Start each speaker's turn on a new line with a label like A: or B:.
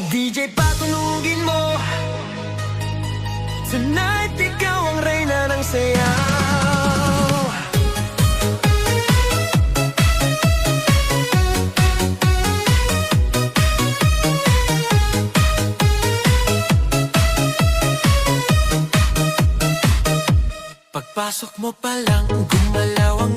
A: DJ patunugin mo, tonight ikaw ang reyna ng sayaw. Pagpasok mo pa lang, gumalaw ang